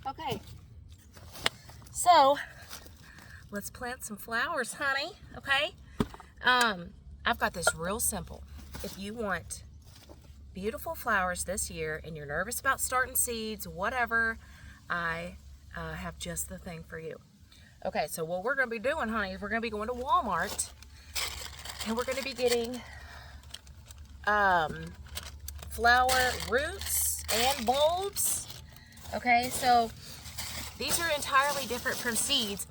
Okay, so let's plant some flowers, honey. Okay, I've got this real simple. If you want beautiful flowers this year and you're nervous about starting seeds, whatever, I have just the thing for you. Okay, so what we're going to be doing, honey, is we're going to be going to Walmart and we're going to be getting flower roots and bulbs. Okay, so these are entirely different from seeds,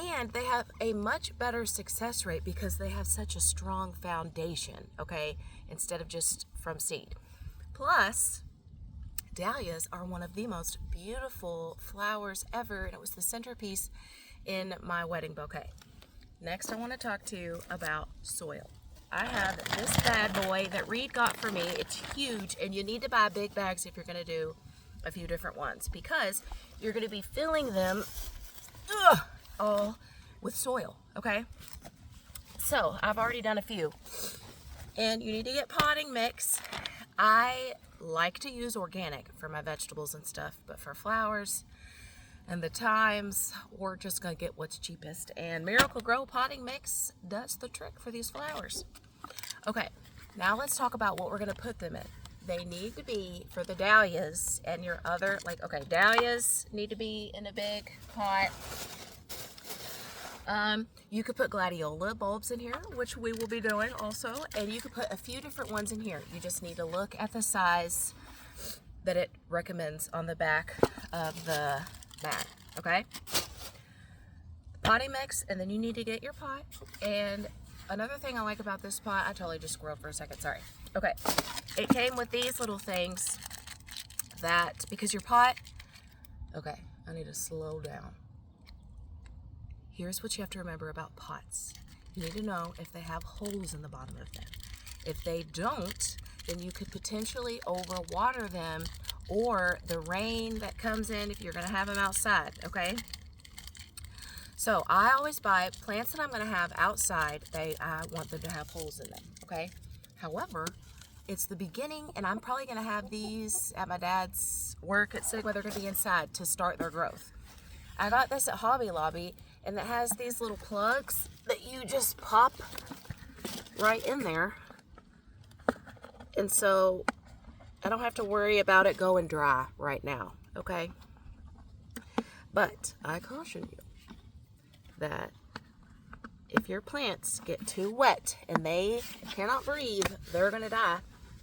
and they have a much better success rate because they have such a strong foundation, okay, instead of just from seed. Plus, dahlias are one of the most beautiful flowers ever, and it was the centerpiece in my wedding bouquet. Next, I want to talk to you about soil. I have this bad boy that Reed got for me. It's huge, and you need to buy big bags if you're going to do a few different ones because you're going to be filling them all with soil, okay? So I've already done a few, and you need to get potting mix. I like to use organic for my vegetables and stuff, but for flowers and the times, we're just going to get what's cheapest, and Miracle-Gro potting mix does the trick for these flowers. Okay, now let's talk about what we're going to put them in. They need to be, for the dahlias and your other, like, okay, dahlias need to be in a big pot. You could put gladiola bulbs in here, which we will be doing also, and you could put a few different ones in here. You just need to look at the size that it recommends on the back of the bag, okay? Potting mix, and then you need to get your pot. And another thing I like about this pot, I totally just squirreled for a second, sorry. Okay, it came with these little things that, because your pot, okay, I need to slow down. Here's what you have to remember about pots. You need to know if they have holes in the bottom of them. If they don't, then you could potentially overwater them, or the rain that comes in if you're gonna have them outside, okay? So I always buy plants that I'm gonna have outside, I want them to have holes in them, okay? However, it's the beginning, and I'm probably gonna have these at my dad's work at Sigma. They're gonna be inside to start their growth. I got this at Hobby Lobby, and it has these little plugs that you just pop right in there. And so I don't have to worry about it going dry right now, okay? But I caution you that if your plants get too wet and they cannot breathe, they're gonna die.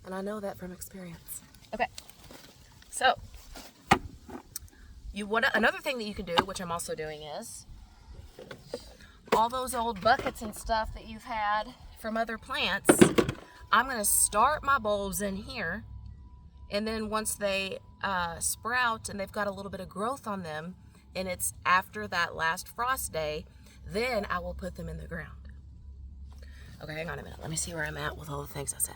And I know that from experience. Okay, so another thing that you can do, which I'm also doing, is all those old buckets and stuff that you've had from other plants, I'm gonna start my bulbs in here, and then once they sprout and they've got a little bit of growth on them, and it's after that last frost day, then I will put them in the ground. Okay, hang on a minute. Let me see where I'm at with all the things I said.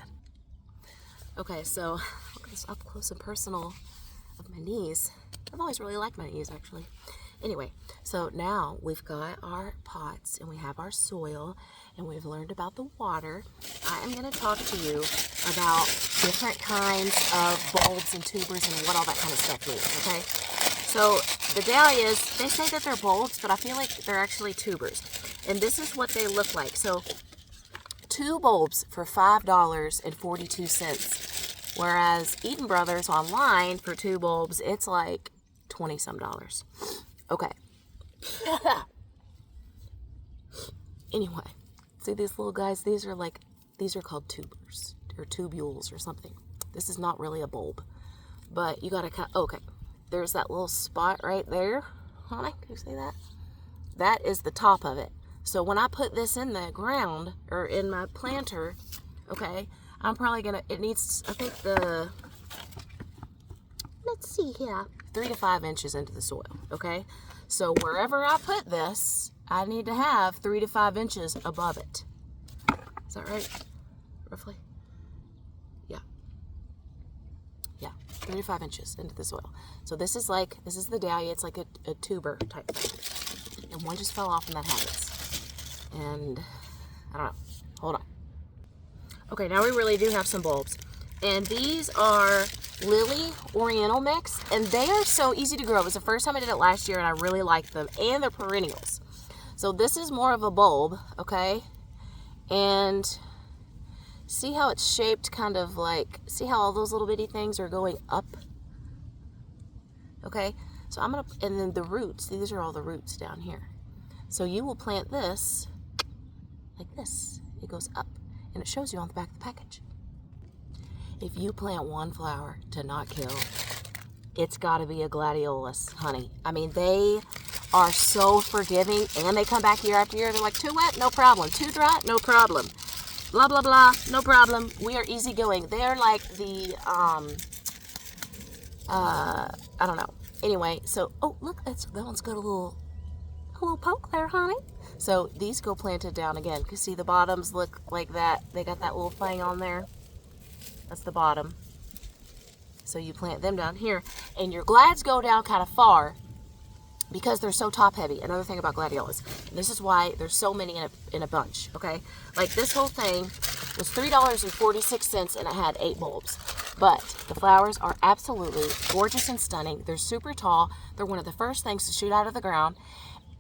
Okay, so look at this up close and personal of my knees. I've always really liked my knees, actually. Anyway, so now we've got our pots and we have our soil and we've learned about the water. I am going to talk to you about different kinds of bulbs and tubers and what all that kind of stuff means, okay? So the dahlias, they say that they're bulbs, but I feel like they're actually tubers. And this is what they look like. So 2 bulbs for $5.42, whereas Eden Brothers online for 2 bulbs, it's like 20 some dollars. Okay. Anyway, see these little guys? These are called tubers or tubules or something. This is not really a bulb, but you gotta cut. Okay, there's that little spot right there. Honey, can you see that? That is the top of it. So when I put this in the ground or in my planter, okay, I'm probably gonna, it needs, I think let's see here, 3 to 5 inches into the soil, okay? So wherever I put this, I need to have 3 to 5 inches above it. Is that right? Roughly? Yeah. Yeah, 3 to 5 inches into the soil. So this is the dahlia, it's like a tuber type thing. And one just fell off and that happens. And I don't know, hold on. Okay, now we really do have some bulbs. And these are Lily Oriental mix, and they are so easy to grow. It was the first time I did it last year, and I really liked them, and they're perennials. So this is more of a bulb, okay? And see how it's shaped kind of like, see how all those little bitty things are going up? Okay, so I'm gonna, and then the roots, these are all the roots down here. So you will plant this like this. It goes up, and it shows you on the back of the package. If you plant one flower to not kill, it's gotta be a gladiolus, honey. I mean, they are so forgiving, and they come back year after year. They're like, too wet, no problem. Too dry, no problem. Blah, blah, blah, no problem. We are easygoing. They're like the, I don't know. Anyway, so, oh, look, that one's got a little poke there, honey. So these go planted down again, because see the bottoms look like that. They got that little thing on there. That's the bottom. So you plant them down here, and your glads go down kind of far because they're so top heavy. Another thing about gladiolus, and this is why there's so many in a bunch, okay? Like this whole thing was $3.46, and it had 8 bulbs. But the flowers are absolutely gorgeous and stunning. They're super tall. They're one of the first things to shoot out of the ground,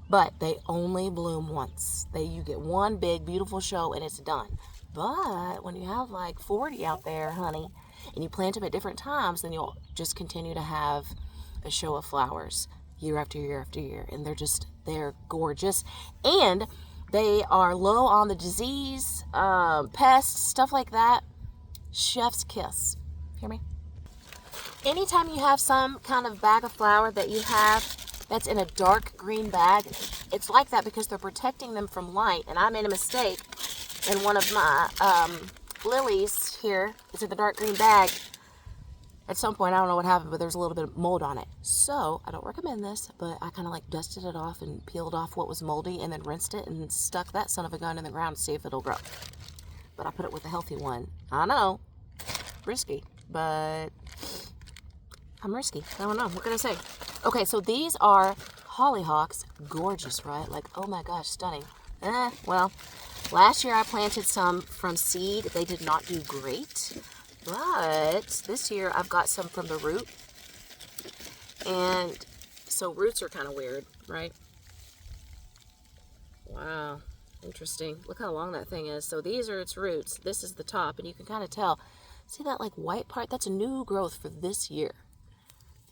but they only bloom once. You get one big, beautiful show, and it's done. But when you have like 40 out there, honey, and you plant them at different times, then you'll just continue to have a show of flowers year after year after year. And they're gorgeous. And they are low on the disease, pests, stuff like that. Chef's kiss. Hear me? Anytime you have some kind of bag of flower that you have that's in a dark green bag, it's like that because they're protecting them from light. And I made a mistake. And one of my lilies here is in the dark green bag. At some point, I don't know what happened, but there's a little bit of mold on it. So I don't recommend this, but I kind of like dusted it off and peeled off what was moldy and then rinsed it and stuck that son of a gun in the ground to see if it'll grow. But I put it with a healthy one. I know, risky, but I'm risky. I don't know, what can I say? Okay, so these are hollyhocks. Gorgeous, right? Like, oh my gosh, stunning. Well, last year I planted some from seed. They did not do great. But this year I've got some from the root. And so roots are kind of weird, right? Wow, interesting. Look how long that thing is. So these are its roots. This is the top, and you can kind of tell. See that like white part? That's a new growth for this year.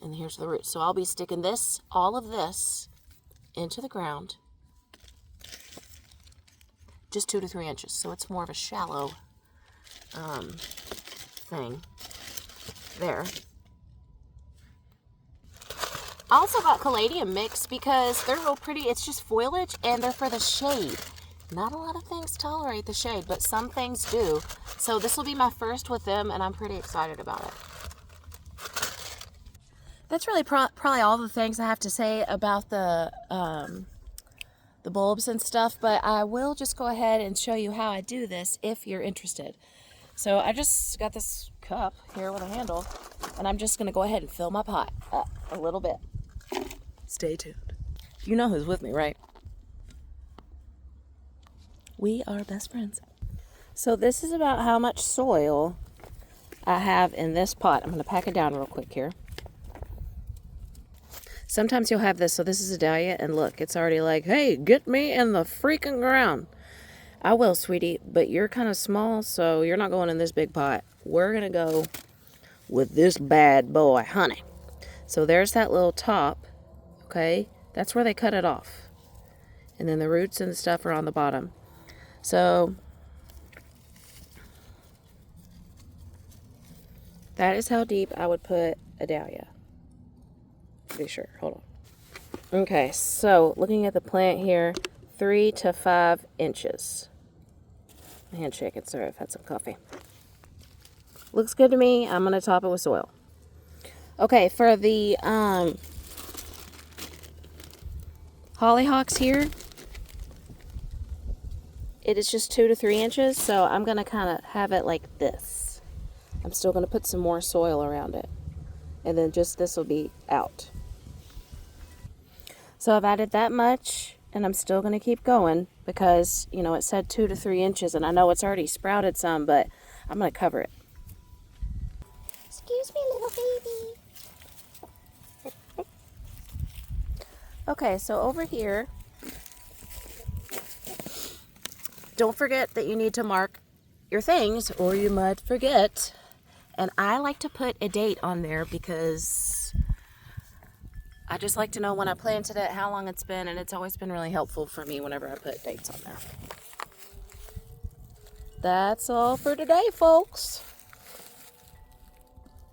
And here's the roots. So I'll be sticking this, all of this, into the ground. Just 2 to 3 inches. So it's more of a shallow thing there. I also got caladium mix because they're real pretty. It's just foliage and they're for the shade. Not a lot of things tolerate the shade, but some things do. So this will be my first with them, and I'm pretty excited about it. That's really probably all the things I have to say about the bulbs and stuff, but I will just go ahead and show you how I do this if you're interested. So I just got this cup here with a handle, and I'm just going to go ahead and fill my pot up a little bit. Stay tuned. You know who's with me, right? We are best friends. So this is about how much soil I have in this pot. I'm going to pack it down real quick here. Sometimes you'll have this, so this is a dahlia, and look, it's already like, hey, get me in the freaking ground. I will, sweetie, but you're kind of small, so you're not going in this big pot. We're going to go with this bad boy, honey. So there's that little top, okay? That's where they cut it off. And then the roots and stuff are on the bottom. So that is how deep I would put a dahlia. Be sure. Hold on. Okay, so looking at the plant here, 3 to 5 inches. Handshake it, sorry, I've had some coffee. Looks good to me. I'm going to top it with soil. Okay, for the hollyhocks here, it is just 2 to 3 inches, so I'm going to kind of have it like this. I'm still going to put some more soil around it. And then just this will be out. So I've added that much, and I'm still going to keep going because, you know, it said 2 to 3 inches, and I know it's already sprouted some, but I'm going to cover it. Excuse me, little baby. Okay, so over here, don't forget that you need to mark your things or you might forget. And I like to put a date on there because I just like to know when I planted it, how long it's been, and it's always been really helpful for me whenever I put dates on there. That's all for today, folks.